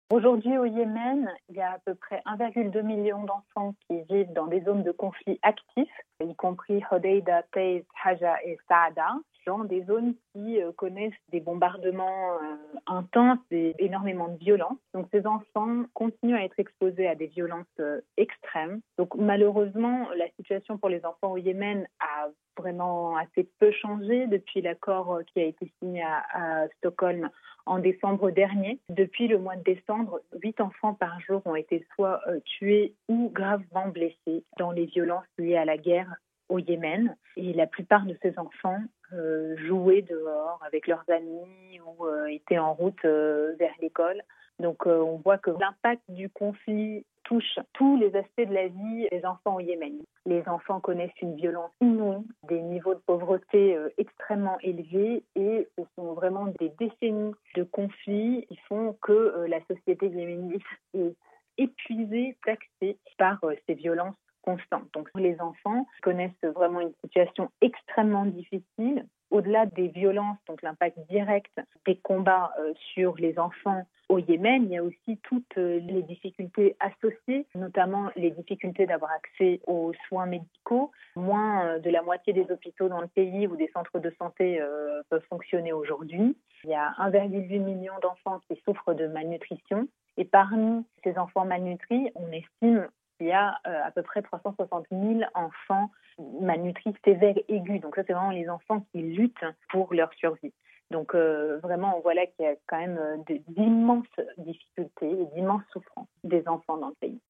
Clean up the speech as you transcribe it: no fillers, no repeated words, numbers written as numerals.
Aujourd'hui, au Yémen, il y a à peu près 1,2 million d'enfants qui vivent dans des zones de conflit actifs, y compris Hodeïda, Taiz, Haja et Saada, dans des zones qui connaissent des bombardements intenses et énormément de violence. Donc ces enfants continuent à être exposés à des violences extrêmes. Donc malheureusement, la situation pour les enfants au Yémen a vraiment assez peu changé depuis l'accord qui a été signé à Stockholm en décembre dernier. Depuis le mois de décembre, 8 enfants par jour ont été soit tués ou gravement blessés dans les violences liées à la guerre au Yémen. Et la plupart de ces enfants jouaient dehors avec leurs amis ou étaient en route vers l'école. Donc on voit que l'impact du conflit touche tous les aspects de la vie des enfants au Yémen. Les enfants connaissent une violence inouïe, des niveaux de pauvreté extrêmement élevés et ce sont vraiment des décennies de conflits qui font que la société yéménite est épuisée, taxée par ces violences constantes. Donc les enfants connaissent vraiment une situation extrêmement difficile. Au-delà des violences, donc l'impact direct des combats sur les enfants au Yémen, il y a aussi toutes les difficultés associées, notamment les difficultés d'avoir accès aux soins médicaux. Moins de la moitié des hôpitaux dans le pays ou des centres de santé peuvent fonctionner aujourd'hui. Il y a 1,8 million d'enfants qui souffrent de malnutrition. Et parmi ces enfants malnutris, on estime qu'il y a à peu près 360 000 enfants malnutris sévères aigus. Donc ça, c'est vraiment les enfants qui luttent pour leur survie. Donc vraiment, on voit là qu'il y a quand même d'immenses difficultés et d'immenses souffrances des enfants dans le pays.